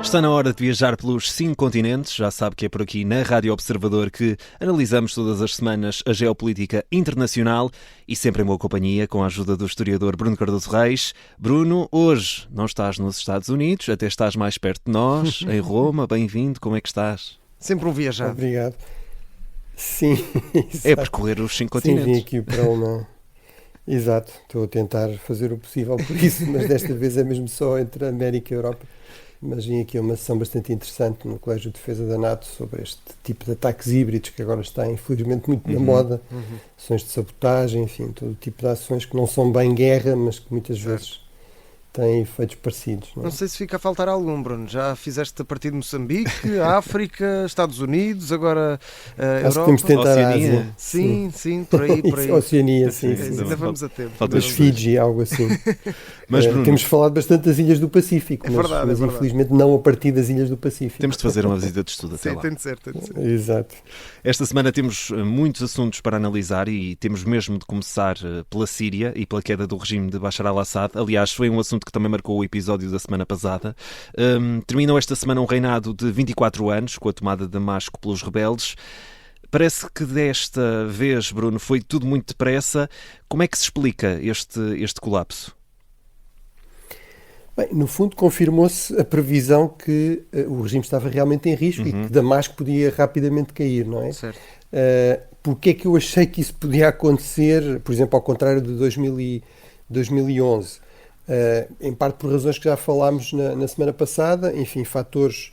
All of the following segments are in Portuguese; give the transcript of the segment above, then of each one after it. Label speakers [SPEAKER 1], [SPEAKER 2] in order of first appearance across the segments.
[SPEAKER 1] Está na hora de viajar pelos 5 continentes. Já sabe que é por aqui na Rádio Observador que analisamos todas as semanas a geopolítica internacional e sempre em boa companhia com a ajuda do historiador Bruno Cardoso Reis. Bruno, hoje não estás nos Estados Unidos, até estás mais perto de nós, em Roma. Bem-vindo, como é que estás?
[SPEAKER 2] Sempre um viajado.
[SPEAKER 3] Obrigado. Sim,
[SPEAKER 1] é percorrer os 5 continentes.
[SPEAKER 3] Sim, vim aqui para uma... Exato, estou a tentar fazer o possível por isso, mas desta vez é mesmo só entre a América e a Europa. Mas vim aqui a uma sessão bastante interessante no Colégio de Defesa da NATO sobre este tipo de ataques híbridos que agora está infelizmente muito na moda, ações de sabotagem, enfim, todo tipo de ações que não são bem guerra, mas que muitas vezes têm efeitos parecidos.
[SPEAKER 2] Não sei se fica a faltar algum, Bruno. Já fizeste a partir de Moçambique, África, Estados Unidos, agora Europa.
[SPEAKER 3] Podemos tentar a
[SPEAKER 1] Oceania.
[SPEAKER 3] Ásia.
[SPEAKER 2] Sim, por aí.
[SPEAKER 3] Oceania, sim.
[SPEAKER 2] Ainda vamos a tempo.
[SPEAKER 3] Mas Fiji, algo assim.
[SPEAKER 1] Mas, Bruno,
[SPEAKER 3] temos falado bastante das ilhas do Pacífico, mas infelizmente não a partir das ilhas do Pacífico.
[SPEAKER 1] Temos de fazer uma visita de estudo até lá.
[SPEAKER 2] Tem de ser.
[SPEAKER 3] Exato.
[SPEAKER 1] Esta semana temos muitos assuntos para analisar e temos mesmo de começar pela Síria e pela queda do regime de Bashar al-Assad. Aliás, foi um assunto que também marcou o episódio da semana passada. Terminou esta semana um reinado de 24 anos, com a tomada de Damasco pelos rebeldes. Parece que desta vez, Bruno, foi tudo muito depressa. Como é que se explica este colapso?
[SPEAKER 3] Bem, no fundo, confirmou-se a previsão que o regime estava realmente em risco e que Damasco podia rapidamente cair, não é?
[SPEAKER 2] Certo.
[SPEAKER 3] Porque é que eu achei que isso podia acontecer, por exemplo, ao contrário de 2011? Em parte por razões que já falámos na semana passada, enfim, fatores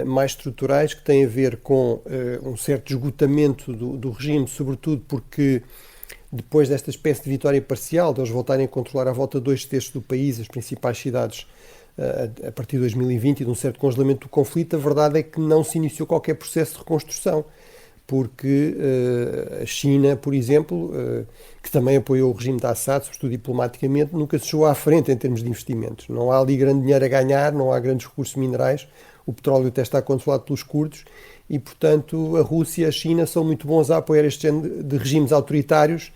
[SPEAKER 3] mais estruturais que têm a ver com um certo esgotamento do regime, sobretudo porque depois desta espécie de vitória parcial, de eles voltarem a controlar à volta 2/3 do país, as principais cidades, a partir de 2020 e de um certo congelamento do conflito, a verdade é que não se iniciou qualquer processo de reconstrução, porque a China, por exemplo, que também apoiou o regime de Assad, sobretudo diplomaticamente, nunca se chegou à frente em termos de investimentos. Não há ali grande dinheiro a ganhar, não há grandes recursos minerais, o petróleo até está controlado pelos curdos e, portanto, a Rússia e a China são muito bons a apoiar este género de regimes autoritários,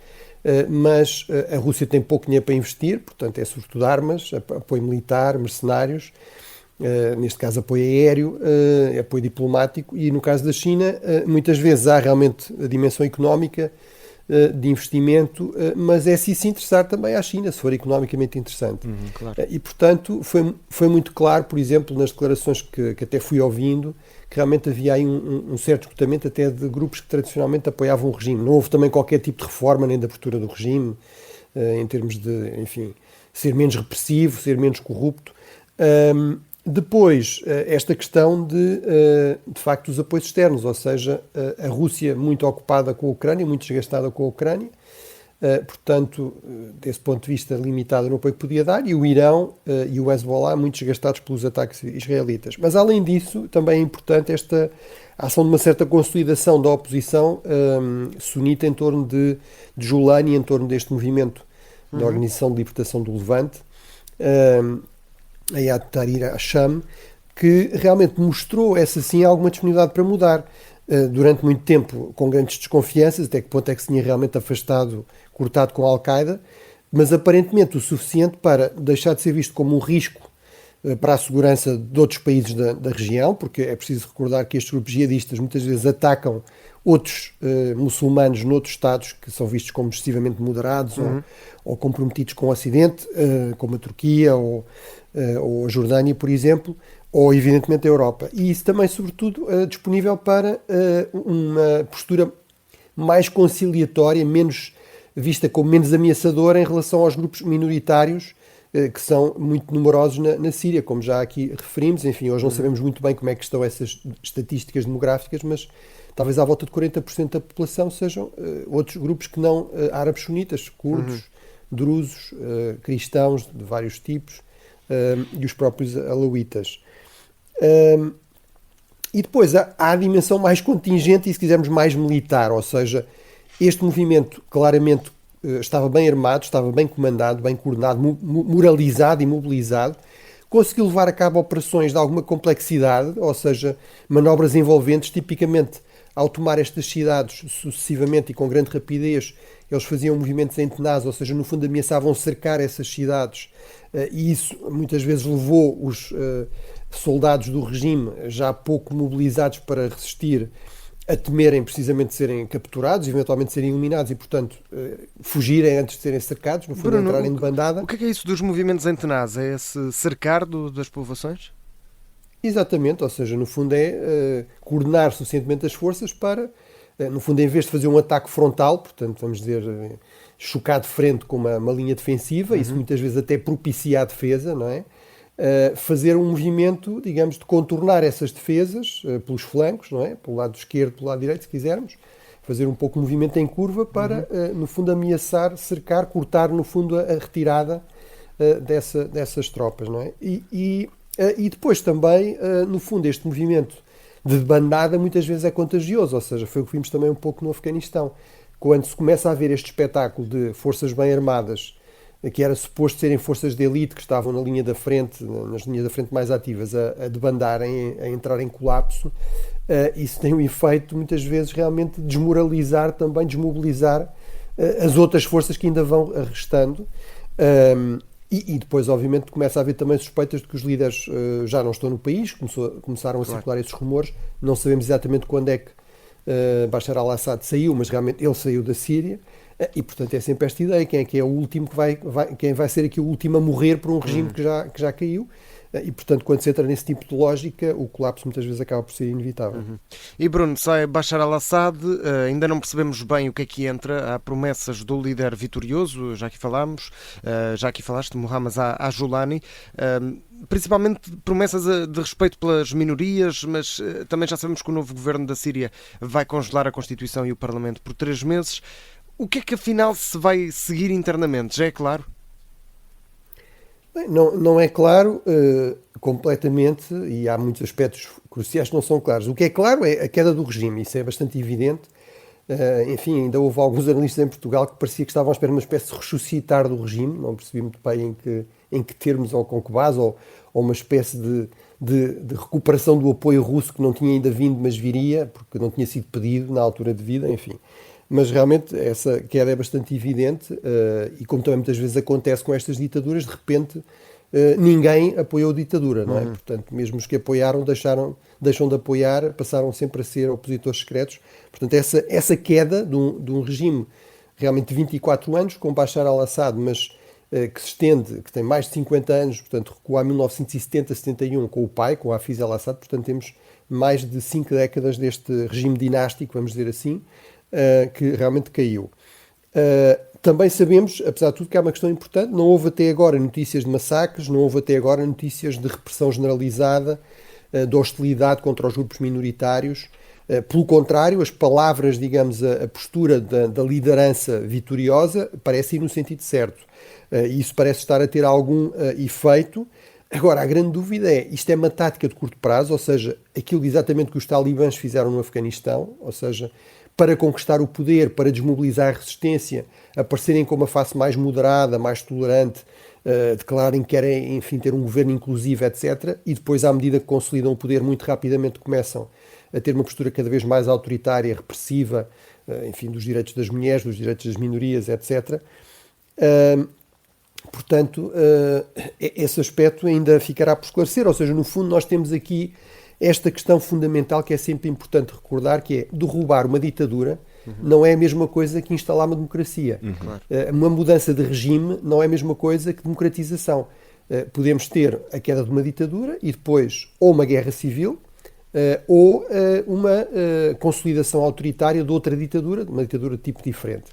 [SPEAKER 3] mas a Rússia tem pouco dinheiro para investir, portanto é sobretudo armas, apoio militar, mercenários, neste caso apoio aéreo, apoio diplomático, e no caso da China muitas vezes há realmente a dimensão económica de investimento, mas é se interessar também à China, se for economicamente interessante.
[SPEAKER 2] Claro.
[SPEAKER 3] E portanto foi muito claro, por exemplo, nas declarações que até fui ouvindo, que realmente havia aí um certo esgotamento até de grupos que tradicionalmente apoiavam o regime. Não houve também qualquer tipo de reforma nem de abertura do regime, em termos de, enfim, ser menos repressivo, ser menos corrupto. Depois, esta questão de facto, os apoios externos, ou seja, a Rússia muito ocupada com a Ucrânia, muito desgastada com a Ucrânia, portanto, desse ponto de vista limitado no apoio que podia dar, e o Irão e o Hezbollah muito desgastados pelos ataques israelitas. Mas, além disso, também é importante esta ação de uma certa consolidação da oposição sunita em torno de Julani, em torno deste movimento da Organização de Libertação do Levante, a Hayat Tahrir al-Sham, que realmente mostrou, essa sim, alguma disponibilidade para mudar. Durante muito tempo, com grandes desconfianças, até que ponto é que se tinha realmente cortado com a Al-Qaeda, mas aparentemente o suficiente para deixar de ser visto como um risco para a segurança de outros países da região, porque é preciso recordar que estes grupos jihadistas muitas vezes atacam outros muçulmanos noutros estados que são vistos como excessivamente moderados ou comprometidos com o Ocidente, como a Turquia ou a Jordânia, por exemplo, ou evidentemente a Europa. E isso também, sobretudo, disponível para uma postura mais conciliatória, menos vista como menos ameaçadora em relação aos grupos minoritários que são muito numerosos na Síria, como já aqui referimos. Enfim, hoje não sabemos muito bem como é que estão essas estatísticas demográficas, mas talvez à volta de 40% da população sejam outros grupos que não árabes sunitas, curdos, drusos, cristãos de vários tipos, e os próprios alauítas. E depois há a dimensão mais contingente e, se quisermos, mais militar, ou seja, este movimento claramente estava bem armado, estava bem comandado, bem coordenado, moralizado e mobilizado, conseguiu levar a cabo operações de alguma complexidade, ou seja, manobras envolventes. Tipicamente, ao tomar estas cidades sucessivamente e com grande rapidez, eles faziam movimentos em tenaz, ou seja, no fundo ameaçavam cercar essas cidades, e isso muitas vezes levou soldados do regime já pouco mobilizados para resistir, a temerem precisamente de serem capturados, eventualmente serem eliminados e, portanto, fugirem antes de serem cercados, no fundo,
[SPEAKER 2] Bruno,
[SPEAKER 3] entrarem de bandada.
[SPEAKER 2] O que é isso dos movimentos em tenaz? É esse cercar das povoações?
[SPEAKER 3] Exatamente, ou seja, no fundo é coordenar suficientemente as forças para, no fundo, em vez de fazer um ataque frontal, portanto, vamos dizer, chocar de frente com uma linha defensiva, isso muitas vezes até propicia a defesa, não é? Fazer um movimento, digamos, de contornar essas defesas pelos flancos, não é? Pelo lado esquerdo, pelo lado direito, se quisermos, fazer um pouco de movimento em curva para, no fundo, ameaçar, cercar, cortar, no fundo, a retirada dessas tropas, não é? E depois também, no fundo, este movimento de bandada muitas vezes é contagioso, ou seja, foi o que vimos também um pouco no Afeganistão. Quando se começa a ver este espetáculo de forças bem armadas, que era suposto serem forças de elite que estavam na linha da frente, nas linhas da frente mais ativas, a debandarem, a entrar em colapso, isso tem um efeito, muitas vezes, realmente desmoralizar, também desmobilizar as outras forças que ainda vão restando. E depois, obviamente, começa a haver também suspeitas de que os líderes já não estão no país, começaram a circular esses rumores, não sabemos exatamente quando é que Bashar al-Assad saiu, mas realmente ele saiu da Síria. E, portanto, é sempre esta ideia, quem é que é o último quem vai ser aqui o último a morrer por um regime que já caiu. E, portanto, quando se entra nesse tipo de lógica, o colapso muitas vezes acaba por ser inevitável.
[SPEAKER 2] E Bruno, sai Bashar al-Assad, ainda não percebemos bem o que é que entra. Há promessas do líder vitorioso, já aqui falámos, já aqui falaste, Mohammad al-Julani, principalmente promessas de respeito pelas minorias, mas também já sabemos que o novo governo da Síria vai congelar a Constituição e o Parlamento por 3 meses. O que é que afinal se vai seguir internamente? Já é claro?
[SPEAKER 3] Bem, não é claro completamente, e há muitos aspectos cruciais que não são claros. O que é claro é a queda do regime, isso é bastante evidente. Enfim, ainda houve alguns analistas em Portugal que parecia que estavam à espera de uma espécie de ressuscitar do regime, não percebi muito bem em que termos ou com que base, ou uma espécie de recuperação do apoio russo que não tinha ainda vindo, mas viria, porque não tinha sido pedido na altura devida, enfim. Mas realmente essa queda é bastante evidente e como também muitas vezes acontece com estas ditaduras, de repente ninguém apoiou a ditadura, não é? Portanto, mesmo os que apoiaram deixam de apoiar, passaram sempre a ser opositores secretos. Portanto, essa queda de um regime realmente de 24 anos, com Bashar al-Assad, mas que se estende, que tem mais de 50 anos, portanto, recua a 1970, 71 com o pai, com Hafez al-Assad, portanto, temos mais de 5 décadas deste regime dinástico, vamos dizer assim, que realmente caiu. Também sabemos, apesar de tudo, que há uma questão importante. Não houve até agora notícias de massacres, não houve até agora notícias de repressão generalizada, de hostilidade contra os grupos minoritários. Pelo contrário, as palavras, digamos, a postura da liderança vitoriosa parece ir no sentido certo. E isso parece estar a ter algum efeito. Agora, a grande dúvida é, isto é uma tática de curto prazo, ou seja, aquilo exatamente que os talibãs fizeram no Afeganistão, ou seja, para conquistar o poder, para desmobilizar a resistência, aparecerem com uma face mais moderada, mais tolerante, declararem que querem, enfim, ter um governo inclusivo, etc. E depois, à medida que consolidam o poder, muito rapidamente começam a ter uma postura cada vez mais autoritária, repressiva, enfim, dos direitos das mulheres, dos direitos das minorias, etc. Portanto, esse aspecto ainda ficará por esclarecer. Ou seja, no fundo, nós temos aqui esta questão fundamental que é sempre importante recordar, que é derrubar uma ditadura não é a mesma coisa que instalar uma democracia. Uma mudança de regime não é a mesma coisa que democratização. Podemos ter a queda de uma ditadura e depois ou uma guerra civil ou uma consolidação autoritária de outra ditadura, de uma ditadura de tipo diferente.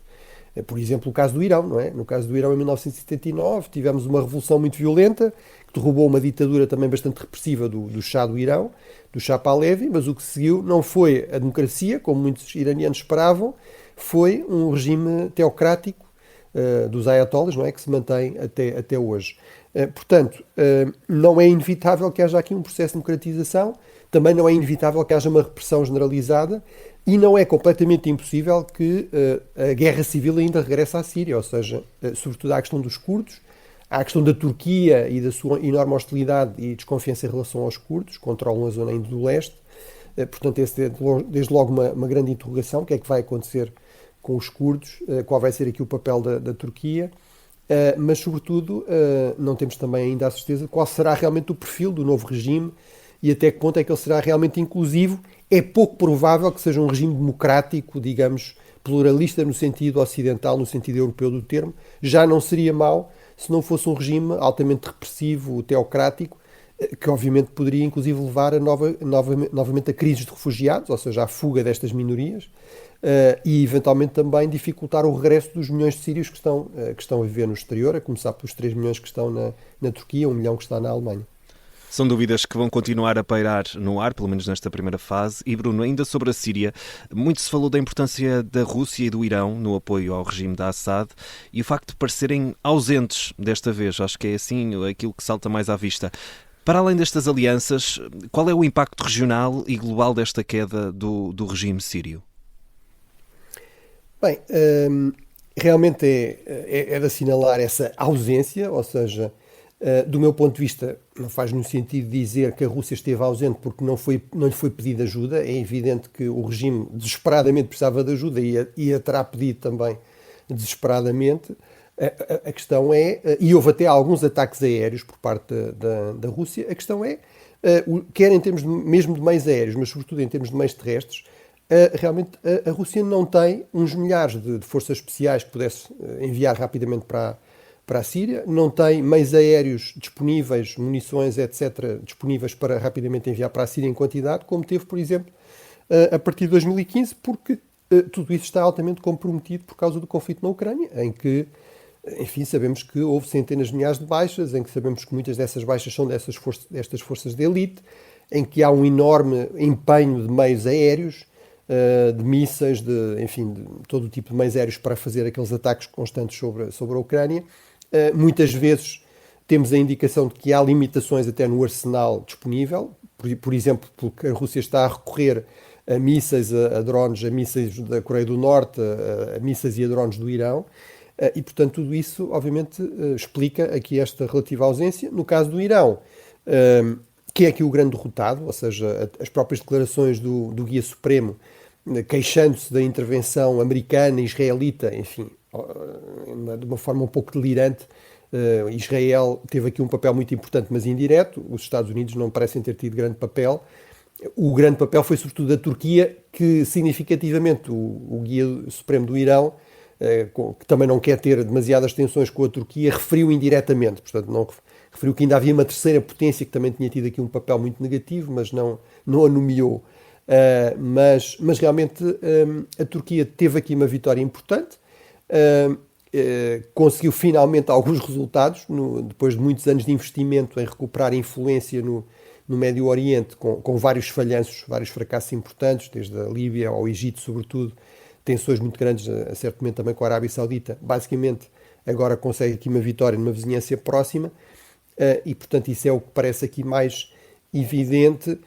[SPEAKER 3] Por exemplo, o caso do Irão, não é? No caso do Irão, em 1979, tivemos uma revolução muito violenta que derrubou uma ditadura também bastante repressiva do Shah do Irão, do Shah Pahlavi, mas o que seguiu não foi a democracia, como muitos iranianos esperavam, foi um regime teocrático dos ayatollahs, não é? Que se mantém até hoje. Portanto, não é inevitável que haja aqui um processo de democratização, também não é inevitável que haja uma repressão generalizada e não é completamente impossível que a guerra civil ainda regresse à Síria, ou seja, sobretudo à questão dos curdos, à questão da Turquia e da sua enorme hostilidade e desconfiança em relação aos curdos, controlam a zona ainda do leste. Portanto, esse é desde logo uma grande interrogação, o que é que vai acontecer com os curdos, qual vai ser aqui o papel da Turquia. mas sobretudo não temos também ainda a certeza de qual será realmente o perfil do novo regime e até que ponto é que ele será realmente inclusivo. É pouco provável que seja um regime democrático, digamos, pluralista no sentido ocidental, no sentido europeu do termo. Já não seria mau se não fosse um regime altamente repressivo, teocrático, que obviamente poderia inclusive levar a novamente a crises de refugiados, ou seja, à fuga destas minorias, e eventualmente também dificultar o regresso dos milhões de sírios que estão a viver no exterior, a começar pelos 3 milhões que estão na Turquia, 1 milhão que está na Alemanha.
[SPEAKER 1] São dúvidas que vão continuar a pairar no ar, pelo menos nesta primeira fase. E Bruno, ainda sobre a Síria, muito se falou da importância da Rússia e do Irão no apoio ao regime de Assad e o facto de parecerem ausentes desta vez. Acho que é assim aquilo que salta mais à vista. Para além destas alianças, qual é o impacto regional e global desta queda do regime sírio?
[SPEAKER 3] Bem, realmente é de assinalar essa ausência, ou seja, do meu ponto de vista, não faz nenhum sentido dizer que a Rússia esteve ausente porque não lhe foi pedida ajuda. É evidente que o regime desesperadamente precisava de ajuda e a terá pedido também desesperadamente. A questão é, e houve até alguns ataques aéreos por parte da Rússia, a questão é, quer em termos mesmo de meios aéreos, mas sobretudo em termos de meios terrestres, realmente a Rússia não tem uns milhares de forças especiais que pudesse enviar rapidamente para a Síria, não tem meios aéreos disponíveis, munições, etc., disponíveis para rapidamente enviar para a Síria em quantidade, como teve, por exemplo, a partir de 2015, porque tudo isso está altamente comprometido por causa do conflito na Ucrânia, em que, enfim, sabemos que houve centenas de milhares de baixas, em que sabemos que muitas dessas baixas são destas forças de elite, em que há um enorme empenho de meios aéreos, de mísseis, enfim, de todo o tipo de meios aéreos para fazer aqueles ataques constantes sobre a Ucrânia. Muitas vezes temos a indicação de que há limitações até no arsenal disponível, por exemplo, porque a Rússia está a recorrer a mísseis, a drones, a mísseis da Coreia do Norte, a mísseis e a drones do Irão, e portanto tudo isso obviamente explica aqui esta relativa ausência. No caso do Irão, que é aqui o grande derrotado, ou seja, as próprias declarações do Guia Supremo queixando-se da intervenção americana e israelita, enfim, de uma forma um pouco delirante. Israel teve aqui um papel muito importante, mas indireto. Os Estados Unidos não parecem ter tido grande papel. O grande papel foi sobretudo da Turquia, que significativamente o Guia Supremo do Irão, que também não quer ter demasiadas tensões com a Turquia, referiu indiretamente. Portanto, não referiu que ainda havia uma terceira potência que também tinha tido aqui um papel muito negativo, mas não a nomeou. Mas realmente a Turquia teve aqui uma vitória importante, conseguiu finalmente alguns resultados, depois de muitos anos de investimento em recuperar influência no Médio Oriente, com vários falhanços, vários fracassos importantes, desde a Líbia ao Egito, sobretudo, tensões muito grandes, certamente também com a Arábia Saudita. Basicamente, agora consegue aqui uma vitória numa vizinhança próxima, e portanto isso é o que parece aqui mais evidente.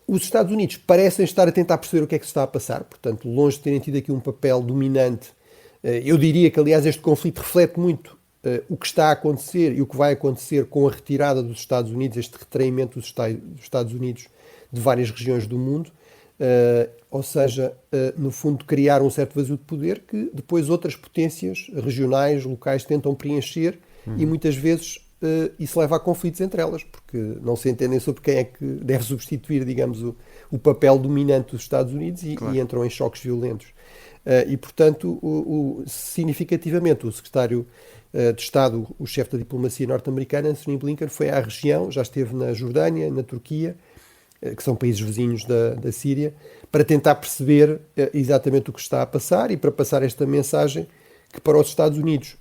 [SPEAKER 3] Os Estados Unidos parecem estar a tentar perceber o que é que se está a passar, portanto, longe de terem tido aqui um papel dominante. Eu diria que, aliás, este conflito reflete muito o que está a acontecer e o que vai acontecer com a retirada dos Estados Unidos, este retraimento dos Estados Unidos de várias regiões do mundo, ou seja, no fundo, criar um certo vazio de poder que depois outras potências regionais, locais, tentam preencher e muitas vezes isso leva a conflitos entre elas, porque não se entendem sobre quem é que deve substituir, digamos, o papel dominante dos Estados Unidos claro. E entram em choques violentos. E, portanto, significativamente, o secretário de Estado, o chefe da diplomacia norte-americana, Anthony Blinken, foi à região, já esteve na Jordânia, na Turquia, que são países vizinhos da Síria, para tentar perceber exatamente o que está a passar e para passar esta mensagem que para os Estados Unidos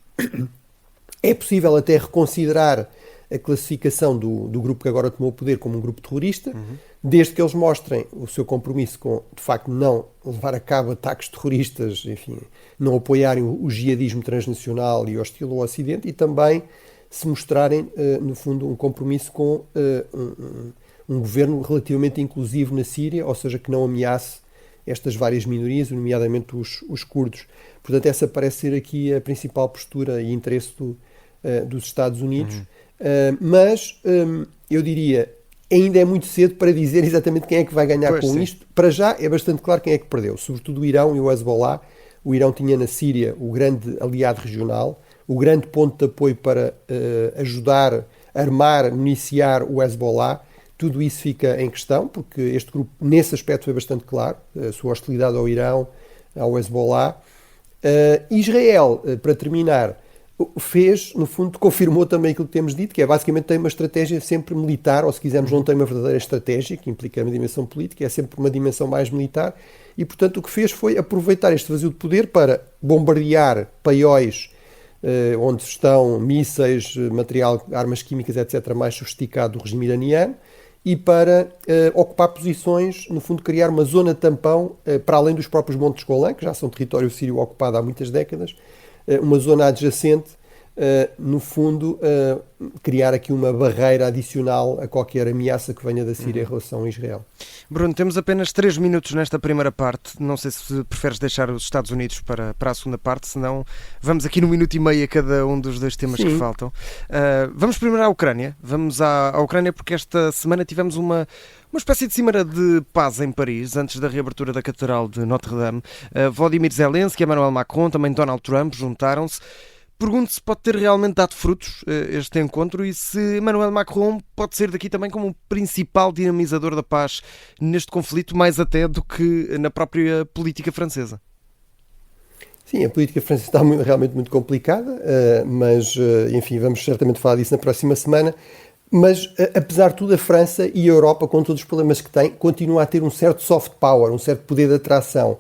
[SPEAKER 3] é possível até reconsiderar a classificação do grupo que agora tomou o poder como um grupo terrorista, desde que eles mostrem o seu compromisso com, de facto, não levar a cabo ataques terroristas, enfim, não apoiarem o jihadismo transnacional e hostil ao Ocidente, e também se mostrarem, no fundo, um compromisso com um governo relativamente inclusivo na Síria, ou seja, que não ameace estas várias minorias, nomeadamente os curdos. Portanto, essa parece ser aqui a principal postura e interesse dos Estados Unidos. Mas eu diria, ainda é muito cedo para dizer exatamente quem é que vai ganhar com isto. Para já é bastante claro quem é que perdeu, sobretudo o Irão e o Hezbollah. O Irão tinha na Síria o grande aliado regional, o grande ponto de apoio para ajudar, armar, municiar o Hezbollah. Tudo isso fica em questão, porque este grupo, nesse aspecto, foi bastante claro, a sua hostilidade ao Irão, ao Hezbollah. Israel, para terminar, fez, no fundo, confirmou também aquilo que temos dito, que é basicamente tem uma estratégia sempre militar, ou se quisermos não tem uma verdadeira estratégia, que implica uma dimensão política, é sempre uma dimensão mais militar, e portanto o que fez foi aproveitar este vazio de poder para bombardear paióis onde estão mísseis, material, armas químicas, etc., mais sofisticado do regime iraniano, e para ocupar posições, no fundo criar uma zona tampão para além dos próprios Montes Golã, que já são território sírio ocupado há muitas décadas, uma zona adjacente, no fundo, criar aqui uma barreira adicional a qualquer ameaça que venha da Síria em relação a Israel.
[SPEAKER 2] Bruno, temos apenas 3 minutos nesta primeira parte. Não sei se preferes deixar os Estados Unidos para a segunda parte, senão vamos aqui no minuto e meio a cada um dos dois temas que faltam. Vamos primeiro à Ucrânia. Vamos à Ucrânia porque esta semana tivemos uma espécie de cimeira de paz em Paris, antes da reabertura da Catedral de Notre-Dame. Volodymyr Zelensky, Emmanuel Macron, também Donald Trump juntaram-se. Pergunto se pode ter realmente dado frutos este encontro e se Emmanuel Macron pode ser daqui também como o principal dinamizador da paz neste conflito, mais até do que na própria política francesa.
[SPEAKER 3] Sim, a política francesa está realmente muito complicada, mas, enfim, vamos certamente falar disso na próxima semana. Mas, apesar de tudo, a França e a Europa, com todos os problemas que têm, continuam a ter um certo soft power, um certo poder de atração.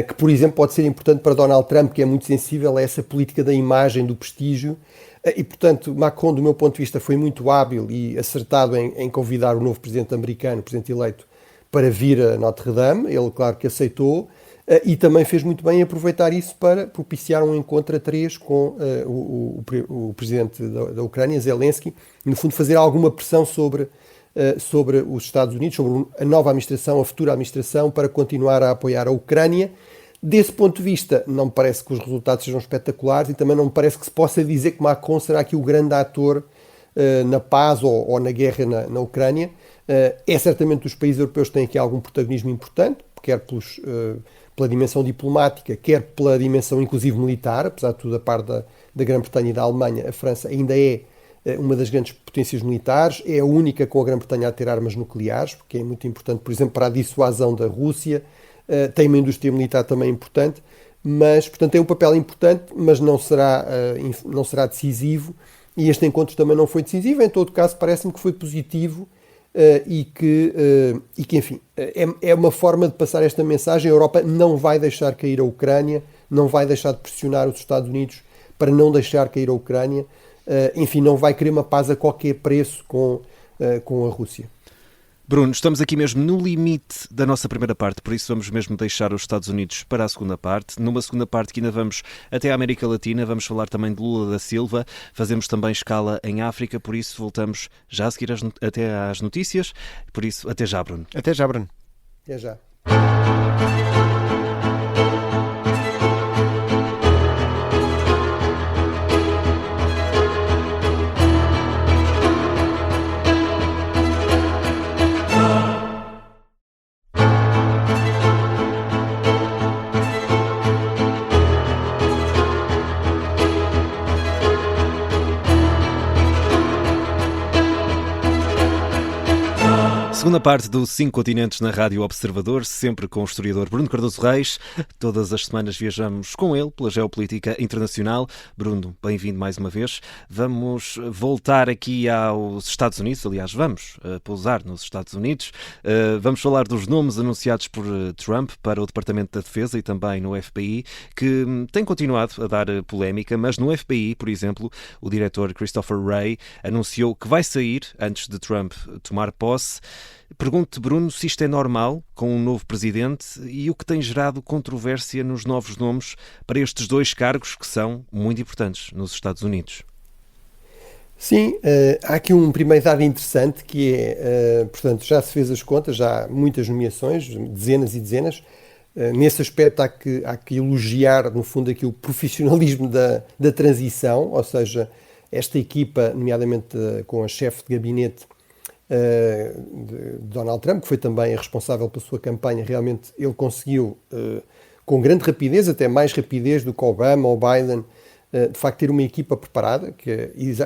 [SPEAKER 3] Que, por exemplo, pode ser importante para Donald Trump, que é muito sensível a essa política da imagem, do prestígio, e, portanto, Macron, do meu ponto de vista, foi muito hábil e acertado em convidar o novo presidente americano, o presidente eleito, para vir a Notre-Dame. Ele, claro, que aceitou, e também fez muito bem em aproveitar isso para propiciar um encontro a três com o presidente da Ucrânia, Zelensky, e, no fundo, fazer alguma pressão sobre os Estados Unidos, sobre a nova administração, a futura administração, para continuar a apoiar a Ucrânia. Desse ponto de vista, não me parece que os resultados sejam espetaculares e também não me parece que se possa dizer que Macron será aqui o grande ator na paz ou na guerra na Ucrânia. É certamente dos países europeus que têm aqui algum protagonismo importante, quer pela dimensão diplomática, quer pela dimensão inclusive militar, apesar de tudo, da parte da Grã-Bretanha e da Alemanha, a França ainda é uma das grandes potências militares, é a única com a Grã-Bretanha a ter armas nucleares, porque é muito importante, por exemplo, para a dissuasão da Rússia, tem uma indústria militar também importante, mas, portanto, tem um papel importante, mas não será decisivo, e este encontro também não foi decisivo. Em todo caso, parece-me que foi positivo e que, enfim, é uma forma de passar esta mensagem. A Europa não vai deixar cair a Ucrânia, não vai deixar de pressionar os Estados Unidos para não deixar cair a Ucrânia. Enfim, não vai querer uma paz a qualquer preço com a Rússia.
[SPEAKER 1] Bruno, estamos aqui mesmo no limite da nossa primeira parte, por isso vamos mesmo deixar os Estados Unidos para a segunda parte. Numa segunda parte que ainda vamos até a América Latina, vamos falar também de Lula da Silva, fazemos também escala em África, por isso voltamos já a seguir até às notícias. Por isso, até já, Bruno.
[SPEAKER 2] Até já, Bruno.
[SPEAKER 3] Até já.
[SPEAKER 1] Segunda parte do 5 Continentes na Rádio Observador, sempre com o historiador Bruno Cardoso Reis. Todas as semanas viajamos com ele pela geopolítica internacional. Bruno, bem-vindo mais uma vez. Vamos voltar aqui aos Estados Unidos, aliás, vamos pousar nos Estados Unidos. Vamos falar dos nomes anunciados por Trump para o Departamento da Defesa e também no FBI, que tem continuado a dar polémica, mas no FBI, por exemplo, o diretor Christopher Wray anunciou que vai sair antes de Trump tomar posse. Pergunto-te, Bruno, se isto é normal com um novo presidente e o que tem gerado controvérsia nos novos nomes para estes dois cargos que são muito importantes nos Estados Unidos.
[SPEAKER 3] Sim, há aqui um primeiro dado interessante que é, portanto, já se fez as contas, já há muitas nomeações, dezenas e dezenas. Nesse aspecto há que elogiar, no fundo, aqui o profissionalismo da transição, ou seja, esta equipa, nomeadamente com a chefe de gabinete de Donald Trump, que foi também responsável pela sua campanha, realmente ele conseguiu, com grande rapidez, até mais rapidez do que Obama ou Biden, de facto ter uma equipa preparada, que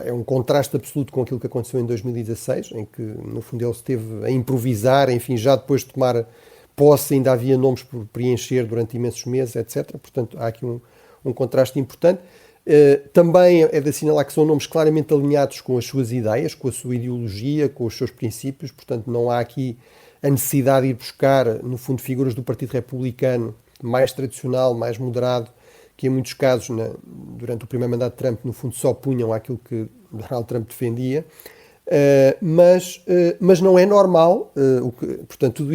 [SPEAKER 3] é um contraste absoluto com aquilo que aconteceu em 2016, em que no fundo ele esteve a improvisar, enfim, já depois de tomar posse ainda havia nomes por preencher durante imensos meses, etc. Portanto, há aqui um contraste importante. Também é de assinalar que são nomes claramente alinhados com as suas ideias, com a sua ideologia, com os seus princípios, portanto não há aqui a necessidade de ir buscar, no fundo, figuras do Partido Republicano mais tradicional, mais moderado, que em muitos casos, durante o primeiro mandato de Trump, no fundo, só punham aquilo que Donald Trump defendia. Mas não é normal, portanto, tudo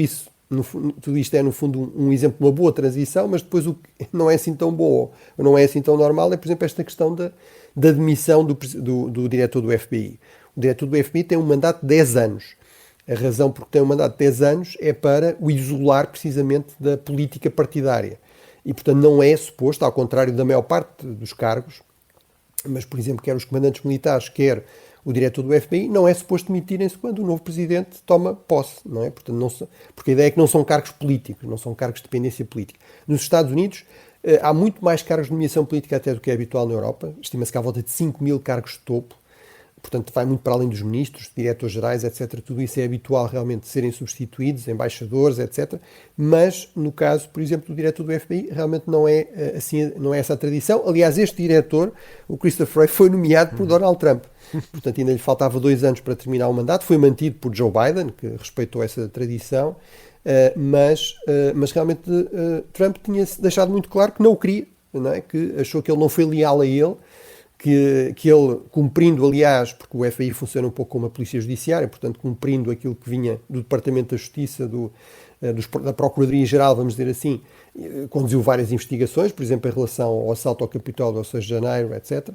[SPEAKER 3] isto é, no fundo, um exemplo de uma boa transição, mas depois o que não é assim tão bom, ou não é assim tão normal, é, por exemplo, esta questão da demissão do diretor do FBI. O diretor do FBI tem um mandato de 10 anos. A razão por que tem um mandato de 10 anos é para o isolar, precisamente, da política partidária. E, portanto, não é suposto, ao contrário da maior parte dos cargos, mas, por exemplo, quer os comandantes militares, quer o diretor do FBI, não é suposto demitirem-se quando o novo presidente toma posse, não é? Portanto, porque a ideia é que não são cargos políticos, não são cargos de dependência política. Nos Estados Unidos, há muito mais cargos de nomeação política até do que é habitual na Europa. Estima-se que há volta de 5.000 cargos de topo. Portanto, vai muito para além dos ministros, diretores-gerais, etc. Tudo isso é habitual realmente de serem substituídos, embaixadores, etc. Mas, no caso, por exemplo, do diretor do FBI, realmente não é assim, não é essa a tradição. Aliás, este diretor, o Christopher Wray, foi nomeado por Donald Trump. Portanto, ainda lhe faltava 2 anos para terminar o mandato. Foi mantido por Joe Biden, que respeitou essa tradição. Mas realmente Trump tinha deixado muito claro que não o queria, não é? Que achou que ele não foi leal a ele, que ele, cumprindo, aliás, porque o FBI funciona um pouco como a polícia judiciária, portanto, cumprindo aquilo que vinha do Departamento da Justiça, da Procuradoria-Geral, vamos dizer assim, conduziu várias investigações, por exemplo, em relação ao assalto ao Capitólio, ao 6 de janeiro, etc.,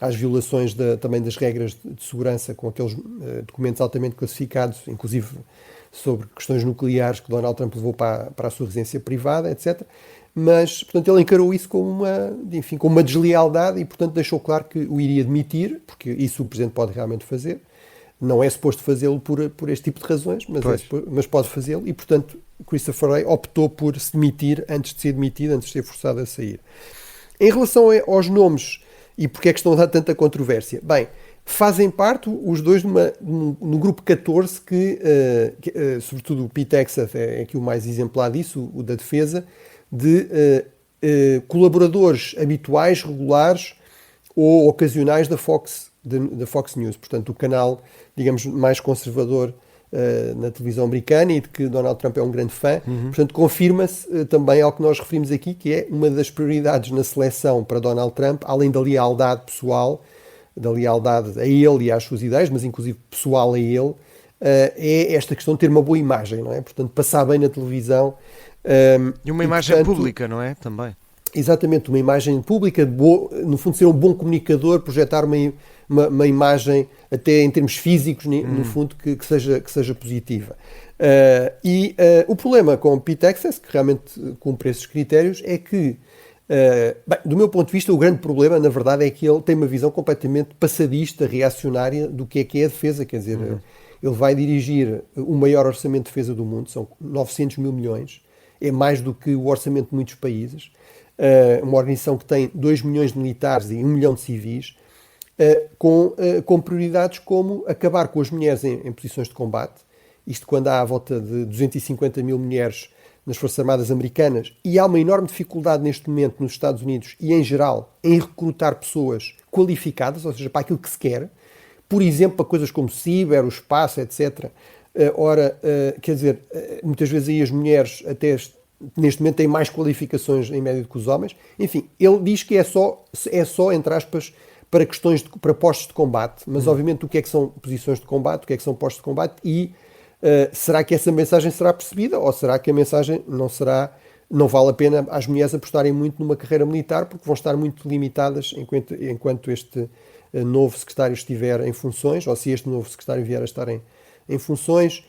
[SPEAKER 3] às violações também das regras de segurança com aqueles documentos altamente classificados, inclusive sobre questões nucleares que Donald Trump levou para a sua residência privada, etc., mas, portanto, ele encarou isso como uma deslealdade e, portanto, deixou claro que o iria demitir, porque isso o Presidente pode realmente fazer. Não é suposto fazê-lo por este tipo de razões, mas pode fazê-lo e, portanto, Christopher Wray optou por se demitir antes de ser demitido, antes de ser forçado a sair. Em relação aos nomes e porque é que estão a dar tanta controvérsia, bem, fazem parte os dois no grupo 14 que sobretudo o Pete Hegseth é aqui o mais exemplar disso, o da defesa, de colaboradores habituais, regulares ou ocasionais da Fox News, portanto o canal, digamos, mais conservador na televisão americana e de que Donald Trump é um grande fã. Portanto, confirma-se também ao que nós referimos aqui, que é uma das prioridades na seleção para Donald Trump, além da lealdade pessoal, da lealdade a ele e às suas ideias, mas inclusive pessoal a ele, é esta questão de ter uma boa imagem, não é? Portanto, passar bem na televisão.
[SPEAKER 2] E uma imagem pública, não é? Também.
[SPEAKER 3] Exatamente, uma imagem pública, no fundo ser um bom comunicador, projetar uma imagem até em termos físicos, no fundo, que seja positiva. O problema com o Pete Hegseth, que realmente cumpre esses critérios, é que, bem, do meu ponto de vista, o grande problema, na verdade, é que ele tem uma visão completamente passadista, reacionária do que é a defesa, quer dizer, ele vai dirigir o maior orçamento de defesa do mundo, são 900 mil milhões, é mais do que o orçamento de muitos países, uma organização que tem 2 milhões de militares e 1 milhão de civis, com prioridades como acabar com as mulheres em posições de combate, isto quando há à volta de 250 mil mulheres nas Forças Armadas Americanas, e há uma enorme dificuldade neste momento nos Estados Unidos e em geral em recrutar pessoas qualificadas, ou seja, para aquilo que se quer, por exemplo, para coisas como ciber, o espaço, etc. Quer dizer, muitas vezes aí as mulheres até neste momento têm mais qualificações em média do que os homens. Enfim, ele diz que é só entre aspas, para postos de combate, mas obviamente o que é que são posições de combate, o que é que são postos de combate e será que essa mensagem será percebida ou será que a mensagem não vale a pena às mulheres apostarem muito numa carreira militar porque vão estar muito limitadas enquanto este novo secretário estiver em funções, ou se este novo secretário vier a estar em funções.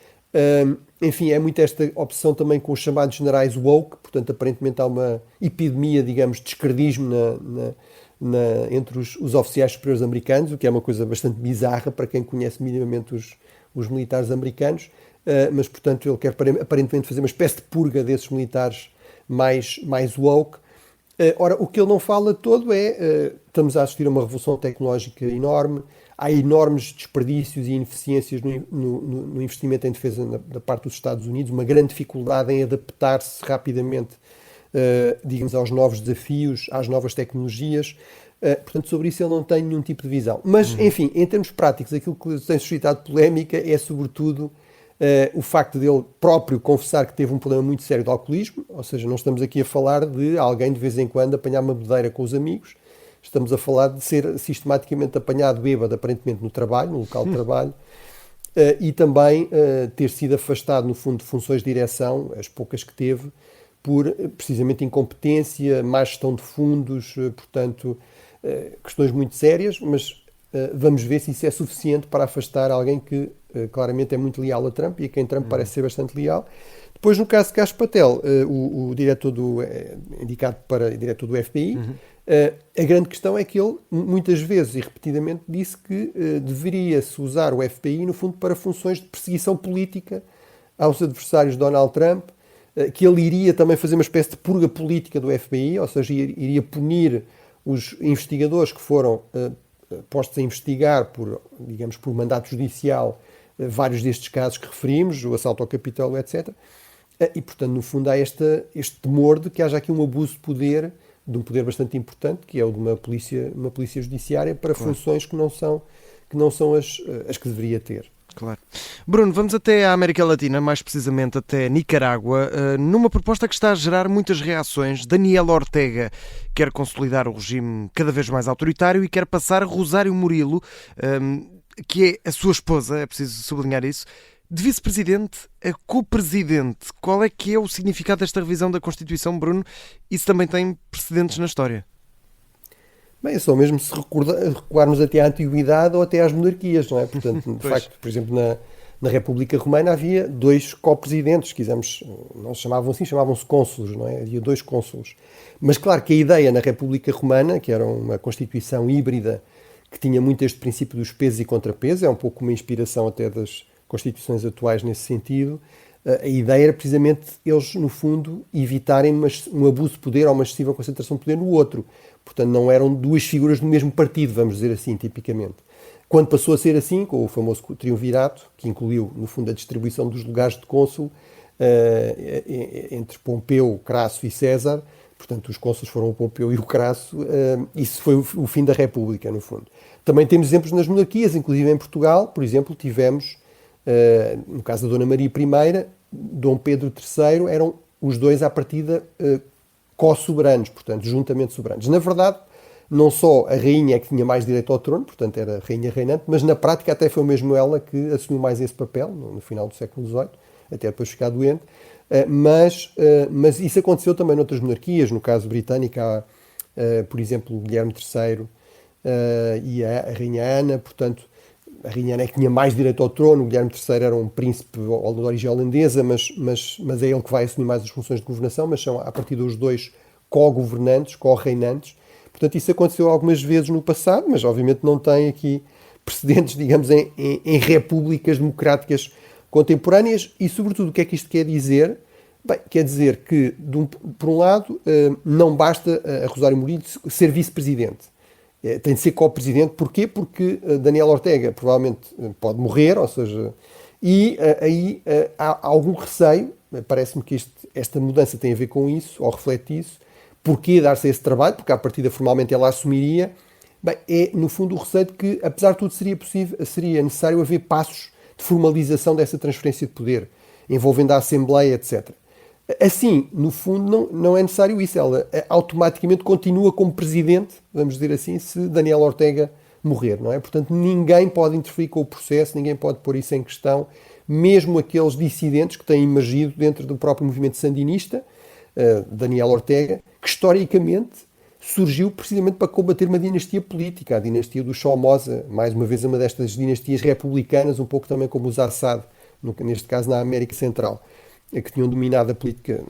[SPEAKER 3] Enfim, é muito esta opção também com os chamados generais woke, portanto aparentemente há uma epidemia, digamos, de esquerdismo entre os oficiais superiores americanos, o que é uma coisa bastante bizarra para quem conhece minimamente os militares americanos, mas portanto ele quer aparentemente fazer uma espécie de purga desses militares mais woke, Ora, o que ele não fala todo estamos a assistir a uma revolução tecnológica enorme, há enormes desperdícios e ineficiências no investimento em defesa da parte dos Estados Unidos, uma grande dificuldade em adaptar-se rapidamente, digamos, aos novos desafios, às novas tecnologias. Portanto, sobre isso ele não tem nenhum tipo de visão. Mas, enfim, em termos práticos, aquilo que tem suscitado polémica é, sobretudo, o facto dele próprio confessar que teve um problema muito sério de alcoolismo, ou seja, não estamos aqui a falar de alguém de vez em quando apanhar uma bebedeira com os amigos, estamos a falar de ser sistematicamente apanhado bêbado, aparentemente no trabalho, no local de trabalho, e também ter sido afastado, no fundo, de funções de direção, as poucas que teve, por precisamente incompetência, má gestão de fundos, portanto, questões muito sérias, mas vamos ver se isso é suficiente para afastar alguém que claramente é muito leal a Trump e a quem Trump parece ser bastante leal. Depois, no caso de Kash Patel, o diretor indicado para diretor do FBI, a grande questão é que ele, muitas vezes e repetidamente, disse que deveria-se usar o FBI, no fundo, para funções de perseguição política aos adversários de Donald Trump, que ele iria também fazer uma espécie de purga política do FBI, ou seja, iria punir os investigadores que foram postos a investigar digamos, por mandato judicial vários destes casos que referimos, o assalto ao Capitólio, etc. E, portanto, no fundo, há este temor de que haja aqui um abuso de poder, de um poder bastante importante, que é o de uma polícia judiciária, para funções que não são as que deveria ter.
[SPEAKER 2] Claro. Bruno, vamos até à América Latina, mais precisamente até Nicarágua, numa proposta que está a gerar muitas reações. Daniel Ortega quer consolidar o regime cada vez mais autoritário e quer passar Rosário Murilo, que é a sua esposa, é preciso sublinhar isso, de vice-presidente a co-presidente. Qual é que é o significado desta revisão da Constituição, Bruno? Isso também tem precedentes na história.
[SPEAKER 3] Bem, é só mesmo se recuarmos até à antiguidade ou até às monarquias, não é? Portanto, de facto, por exemplo, na República Romana havia 2 co-presidentes, quisermos, não se chamavam assim, chamavam-se cônsules, não é? Havia 2 cônsules. Mas claro que a ideia na República Romana, que era uma constituição híbrida, que tinha muito este princípio dos pesos e contrapesos, é um pouco uma inspiração até das constituições atuais nesse sentido. A ideia era precisamente eles, no fundo, evitarem um abuso de poder ou uma excessiva concentração de poder no outro. Portanto, não eram 2 figuras do mesmo partido, vamos dizer assim, tipicamente. Quando passou a ser assim, com o famoso triunvirato, que incluiu, no fundo, a distribuição dos lugares de cônsul entre Pompeu, Crasso e César, portanto, os cônsules foram o Pompeu e o Crasso, isso foi o fim da República, no fundo. Também temos exemplos nas monarquias, inclusive em Portugal, por exemplo, tivemos, no caso da Dona Maria I, Dom Pedro III, eram os 2 à partida co-soberanos, portanto, juntamente soberanos. Na verdade, não só a rainha é que tinha mais direito ao trono, portanto, era a rainha reinante, mas na prática até foi mesmo ela que assumiu mais esse papel, no final do século XVIII, até depois ficar doente, mas isso aconteceu também noutras monarquias, no caso britânico há, por exemplo, o Guilherme III e a rainha Ana, portanto, a rainha Ana é que tinha mais direito ao trono, o Guilherme III era um príncipe de origem holandesa, mas é ele que vai assumir mais as funções de governação, mas são, a partir dos 2 co-governantes, co-reinantes. Portanto, isso aconteceu algumas vezes no passado, mas obviamente não tem aqui precedentes, digamos, em repúblicas democráticas contemporâneas. E, sobretudo, o que é que isto quer dizer? Bem, quer dizer que, por um lado, não basta a Rosário Murilo ser vice-presidente. Tem de ser co-presidente. Porquê? Porque Daniel Ortega provavelmente pode morrer, ou seja, e aí há algum receio, parece-me que esta mudança tem a ver com isso, ou reflete isso. Porquê dar-se esse trabalho? Porque à partida formalmente ela assumiria. Bem, é no fundo o receio de que, apesar de tudo, seria necessário haver passos de formalização dessa transferência de poder, envolvendo a Assembleia, etc. Assim, no fundo, não é necessário isso. Ela automaticamente continua como presidente, vamos dizer assim, se Daniel Ortega morrer, não é? Portanto, ninguém pode interferir com o processo, ninguém pode pôr isso em questão, mesmo aqueles dissidentes que têm emergido dentro do próprio movimento sandinista, Daniel Ortega, que historicamente surgiu precisamente para combater uma dinastia política, a dinastia dos Somoza, mais uma vez uma destas dinastias republicanas, um pouco também como os Assad, neste caso na América Central, que tinham dominado a política,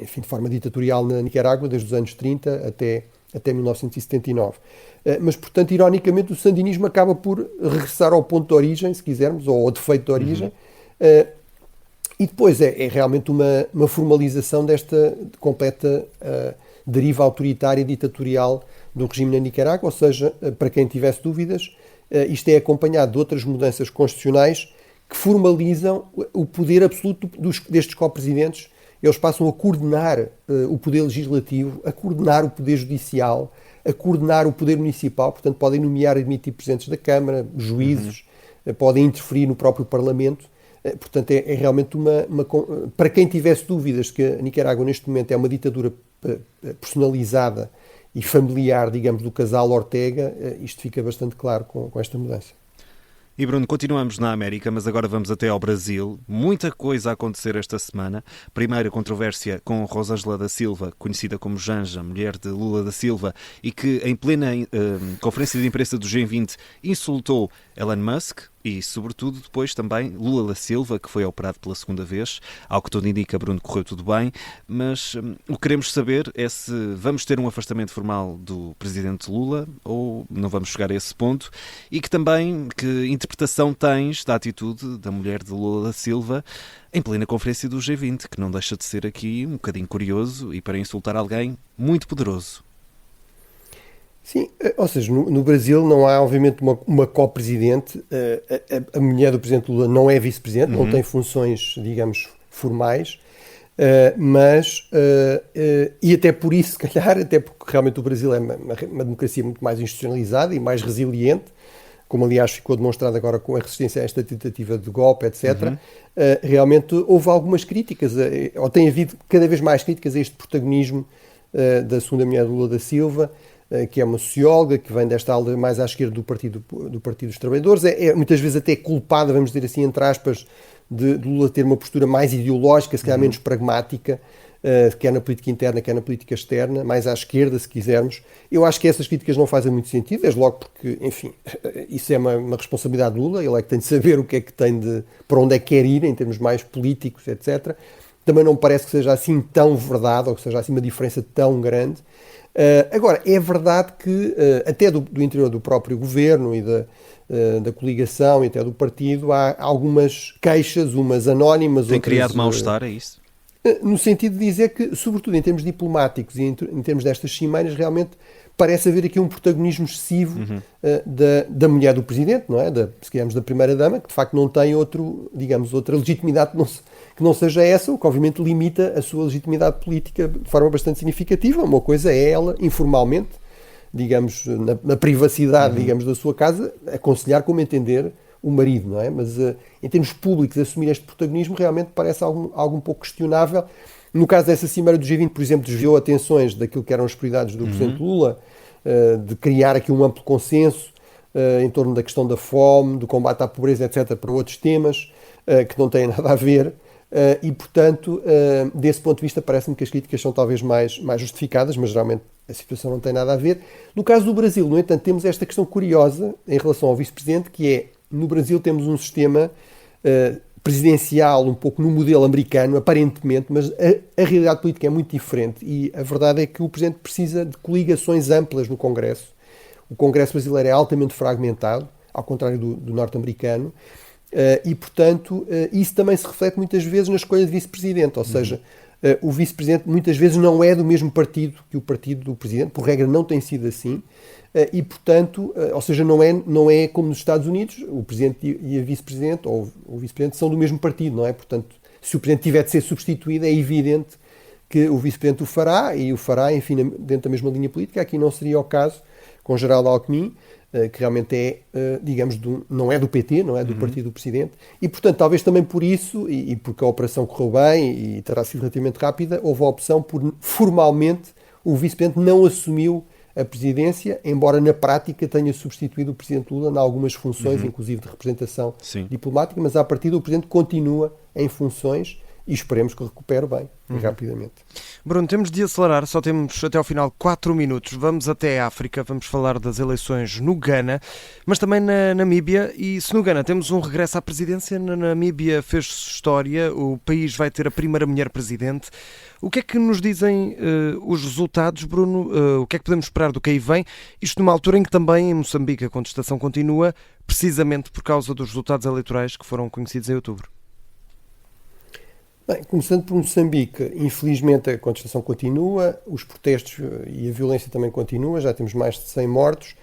[SPEAKER 3] enfim, de forma ditatorial na Nicarágua, desde os anos 30 até 1979. Mas, portanto, ironicamente, o sandinismo acaba por regressar ao ponto de origem, se quisermos, ou ao defeito de origem, e depois é realmente uma formalização desta completa deriva autoritária e ditatorial do regime na Nicarágua, ou seja, para quem tivesse dúvidas, isto é acompanhado de outras mudanças constitucionais que formalizam o poder absoluto destes co-presidentes. Eles passam a coordenar o poder legislativo, a coordenar o poder judicial, a coordenar o poder municipal, portanto podem nomear e admitir presidentes da Câmara, juízes, podem interferir no próprio Parlamento. Portanto, é realmente para quem tivesse dúvidas que a Nicarágua neste momento é uma ditadura personalizada e familiar, digamos, do casal Ortega, isto fica bastante claro com esta mudança.
[SPEAKER 1] E Bruno, continuamos na América, mas agora vamos até ao Brasil. Muita coisa a acontecer esta semana. Primeira controvérsia com Rosângela da Silva, conhecida como Janja, mulher de Lula da Silva, e que em plena conferência de imprensa do G20 insultou Elon Musk e, sobretudo, depois também Lula da Silva, que foi operado pela segunda vez. Ao que tudo indica, Bruno, correu tudo bem, mas o que queremos saber é se vamos ter um afastamento formal do presidente Lula ou não vamos chegar a esse ponto, e que interpretação tens da atitude da mulher de Lula da Silva em plena conferência do G20, que não deixa de ser aqui um bocadinho curioso e para insultar alguém muito poderoso.
[SPEAKER 3] Sim, ou seja, no Brasil não há obviamente uma co-presidente, a mulher do presidente Lula não é vice-presidente, não tem funções, digamos, formais, e até por isso, se calhar, até porque realmente o Brasil é uma democracia muito mais institucionalizada e mais resiliente, como aliás ficou demonstrado agora com a resistência a esta tentativa de golpe, etc., realmente houve algumas críticas, ou tem havido cada vez mais críticas a este protagonismo da segunda mulher Lula da Silva, que é uma socióloga, que vem desta ala mais à esquerda do Partido dos Trabalhadores, é muitas vezes até culpada, vamos dizer assim, entre aspas, de Lula ter uma postura mais ideológica, se calhar menos pragmática, quer na política interna, quer na política externa, mais à esquerda, se quisermos. Eu acho que essas críticas não fazem muito sentido, desde logo porque, enfim, isso é uma responsabilidade de Lula, ele é que tem de saber o que é que tem para onde é que quer ir, em termos mais políticos, etc. Também não me parece que seja assim tão verdade, ou que seja assim uma diferença tão grande. Agora, é verdade que até do interior do próprio governo e da coligação e até do partido há algumas queixas, umas anónimas.
[SPEAKER 1] Tem criado mal-estar, é isso?
[SPEAKER 3] No sentido de dizer que, sobretudo em termos diplomáticos e em termos destas cimeiras, realmente parece haver aqui um protagonismo excessivo da mulher do presidente, não é? Se quisermos, da primeira-dama, que de facto não tem outra legitimidade que não seja essa, o que obviamente limita a sua legitimidade política de forma bastante significativa. Uma coisa é ela, informalmente, digamos, na privacidade, digamos, da sua casa, aconselhar como entender o marido, não é? Mas em termos públicos, assumir este protagonismo realmente parece algo um pouco questionável. No caso dessa cimeira do G20, por exemplo, desviou atenções daquilo que eram as prioridades do presidente Lula, de criar aqui um amplo consenso em torno da questão da fome, do combate à pobreza, etc., para outros temas que não têm nada a ver. E, portanto, desse ponto de vista, parece-me que as críticas são talvez mais justificadas, mas geralmente a situação não tem nada a ver. No caso do Brasil, no entanto, temos esta questão curiosa em relação ao vice-presidente, que é, no Brasil temos um sistema presidencial um pouco no modelo americano, aparentemente, mas a realidade política é muito diferente e a verdade é que o presidente precisa de coligações amplas no Congresso. O Congresso brasileiro é altamente fragmentado, ao contrário do norte-americano, e, portanto, isso também se reflete muitas vezes na escolha de vice-presidente, ou seja, o vice-presidente muitas vezes não é do mesmo partido que o partido do presidente, por regra não tem sido assim, e, portanto, ou seja, não é como nos Estados Unidos, o presidente e a vice-presidente, ou o vice-presidente, são do mesmo partido, não é? Portanto, se o presidente tiver de ser substituído, é evidente que o vice-presidente o fará, e o fará, enfim, dentro da mesma linha política. Aqui não seria o caso com Geraldo Alckmin, que realmente é, digamos, não é do PT, não é do partido do presidente, e, portanto, talvez também por isso, e porque a operação correu bem e terá sido relativamente rápida, houve a opção por, formalmente, o vice-presidente não assumiu a presidência, embora na prática tenha substituído o presidente Lula em algumas funções, inclusive de representação diplomática, mas à partida o presidente continua em funções e esperemos que recupere bem e rapidamente.
[SPEAKER 2] Bruno, temos de acelerar, só temos até ao final 4 minutos. Vamos até a África, vamos falar das eleições no Ghana, mas também na Namíbia. E se no Ghana temos um regresso à presidência, na Namíbia fez-se história, o país vai ter a primeira mulher presidente. O que é que nos dizem os resultados, Bruno? O que é que podemos esperar do que aí vem? Isto numa altura em que também em Moçambique a contestação continua, precisamente por causa dos resultados eleitorais que foram conhecidos em outubro.
[SPEAKER 3] Bem, começando por Moçambique, infelizmente a contestação continua, os protestos e a violência também continua, já temos mais de 100 mortos.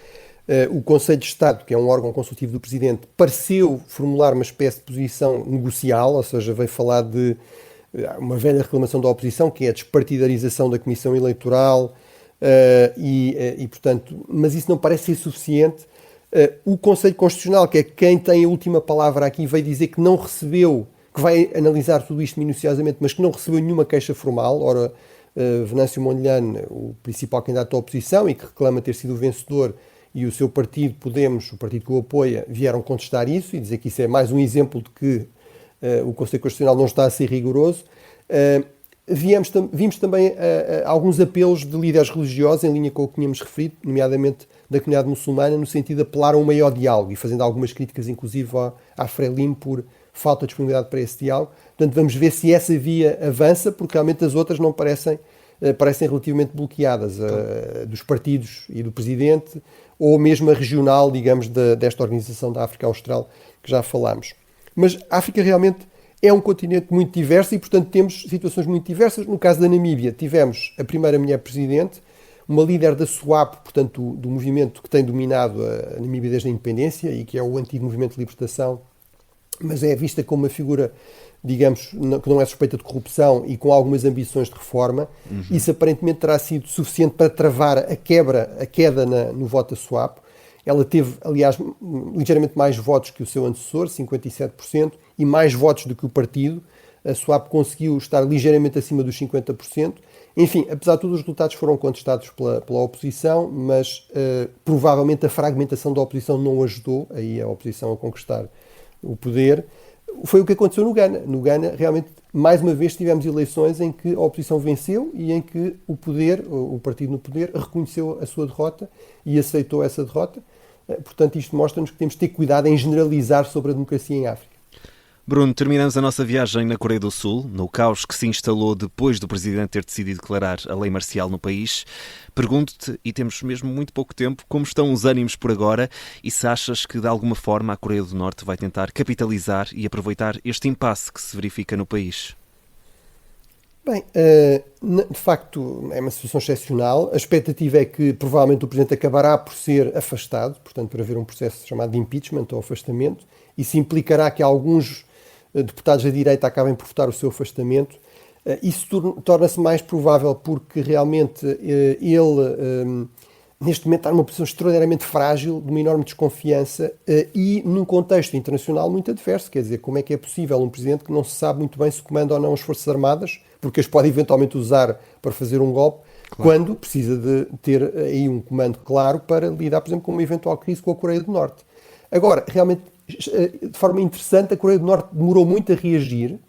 [SPEAKER 3] O Conselho de Estado, que é um órgão consultivo do Presidente, pareceu formular uma espécie de posição negocial, ou seja, veio falar de uma velha reclamação da oposição, que é a despartidarização da Comissão Eleitoral, portanto, mas isso não parece ser suficiente. O Conselho Constitucional, que é quem tem a última palavra aqui, veio dizer que não recebeu, que vai analisar tudo isto minuciosamente, mas que não recebeu nenhuma queixa formal. Ora, Venâncio Mondlane, o principal candidato da oposição e que reclama ter sido o vencedor, e o seu partido, Podemos, o partido que o apoia, vieram contestar isso e dizer que isso é mais um exemplo de que o Conselho Constitucional não está a ser rigoroso. Vimos também alguns apelos de líderes religiosos, em linha com o que tínhamos referido, nomeadamente da comunidade muçulmana, no sentido de apelar a um maior diálogo e fazendo algumas críticas, inclusive, à Frelimo por falta de disponibilidade para esse diálogo. Portanto, vamos ver se essa via avança, porque realmente as outras não parecem relativamente bloqueadas, dos partidos e do Presidente, ou mesmo a regional, digamos, desta Organização da África Austral, que já falámos. Mas a África realmente é um continente muito diverso e, portanto, temos situações muito diversas. No caso da Namíbia, tivemos a primeira mulher presidente, uma líder da SWAPO, portanto, do movimento que tem dominado a Namíbia desde a independência e que é o antigo movimento de libertação, mas é vista como uma figura, digamos, que não é suspeita de corrupção e com algumas ambições de reforma. Isso aparentemente terá sido suficiente para travar a queda no voto da SWAPO. Ela teve, aliás, ligeiramente mais votos que o seu antecessor, 57%, e mais votos do que o partido. A SWAPO conseguiu estar ligeiramente acima dos 50%. Enfim, apesar de tudo, os resultados foram contestados pela oposição, mas provavelmente a fragmentação da oposição não ajudou aí a oposição a conquistar o poder. Foi o que aconteceu no Ghana. No Ghana, realmente, mais uma vez tivemos eleições em que a oposição venceu e em que o partido no poder, reconheceu a sua derrota e aceitou essa derrota. Portanto, isto mostra-nos que temos de ter cuidado em generalizar sobre a democracia em África.
[SPEAKER 1] Bruno, terminamos a nossa viagem na Coreia do Sul, no caos que se instalou depois do Presidente ter decidido declarar a lei marcial no país. Pergunto-te, e temos mesmo muito pouco tempo, como estão os ânimos por agora e se achas que de alguma forma a Coreia do Norte vai tentar capitalizar e aproveitar este impasse que se verifica no país?
[SPEAKER 3] Bem, de facto é uma situação excepcional. A expectativa é que provavelmente o Presidente acabará por ser afastado, portanto por haver um processo chamado de impeachment ou afastamento. Isso implicará que alguns deputados da direita acabem por votar o seu afastamento. Isso torna-se mais provável porque realmente ele, neste momento, está numa posição extraordinariamente frágil, de uma enorme desconfiança e num contexto internacional muito adverso. Quer dizer, como é que é possível um presidente que não se sabe muito bem se comanda ou não as Forças Armadas, porque as pode eventualmente usar para fazer um golpe, quando precisa de ter aí um comando claro para lidar, por exemplo, com uma eventual crise com a Coreia do Norte. Agora, realmente, de forma interessante, a Coreia do Norte demorou muito a reagir,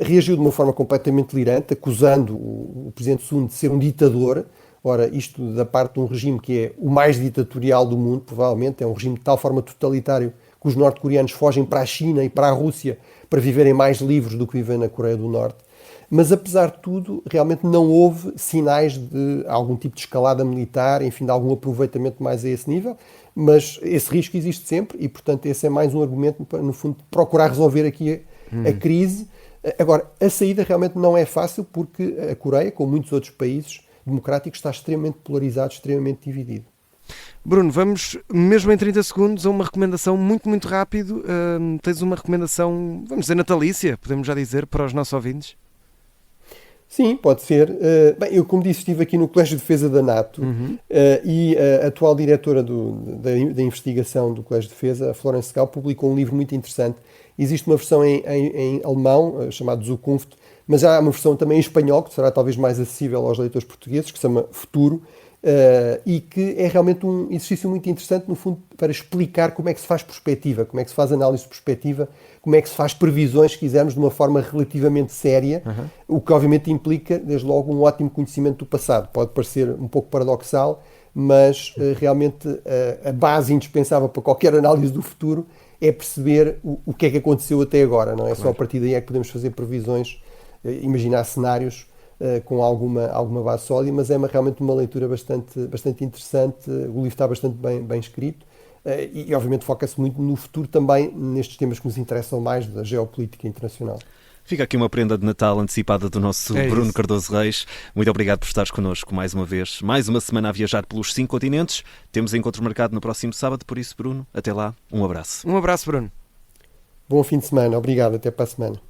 [SPEAKER 3] reagiu de uma forma completamente delirante, acusando o presidente Sun de ser um ditador. Ora, isto da parte de um regime que é o mais ditatorial do mundo, provavelmente, é um regime de tal forma totalitário que os norte-coreanos fogem para a China e para a Rússia para viverem mais livres do que vivem na Coreia do Norte. Mas, apesar de tudo, realmente não houve sinais de algum tipo de escalada militar, enfim, de algum aproveitamento mais a esse nível, mas esse risco existe sempre e, portanto, esse é mais um argumento para, no fundo, procurar resolver aqui a crise. Agora, a saída realmente não é fácil porque a Coreia, como muitos outros países democráticos, está extremamente polarizado, extremamente dividido.
[SPEAKER 2] Bruno, vamos mesmo em 30 segundos a uma recomendação muito, muito rápido. Tens uma recomendação, vamos dizer, natalícia, podemos já dizer, para os nossos ouvintes?
[SPEAKER 3] Sim, pode ser. Bem, eu, como disse, estive aqui no Colégio de Defesa da NATO e a atual diretora da investigação do Colégio de Defesa, a Florence Gau, publicou um livro muito interessante. Existe uma versão em alemão, chamado Zukunft, mas há uma versão também em espanhol, que será talvez mais acessível aos leitores portugueses, que se chama Futuro, e que é realmente um exercício muito interessante, no fundo, para explicar como é que se faz perspectiva, como é que se faz análise de perspectiva, como é que se faz previsões, se quisermos, de uma forma relativamente séria, o que obviamente implica, desde logo, um ótimo conhecimento do passado. Pode parecer um pouco paradoxal, mas realmente a base indispensável para qualquer análise do futuro é perceber o que é que aconteceu até agora, não é? Só a partir daí é que podemos fazer previsões, imaginar cenários com alguma base sólida, mas é realmente uma leitura bastante interessante. O livro está bastante bem escrito e obviamente foca-se muito no futuro também, nestes temas que nos interessam mais, da geopolítica internacional.
[SPEAKER 1] Fica aqui uma prenda de Natal antecipada do nosso
[SPEAKER 2] É
[SPEAKER 1] Bruno
[SPEAKER 2] isso.
[SPEAKER 1] Cardoso Reis. Muito obrigado por estares connosco mais uma vez. Mais uma semana a viajar pelos 5 continentes. Temos encontro marcado no próximo sábado, por isso, Bruno, até lá, um abraço.
[SPEAKER 2] Um abraço, Bruno.
[SPEAKER 3] Bom fim de semana, obrigado, até para a semana.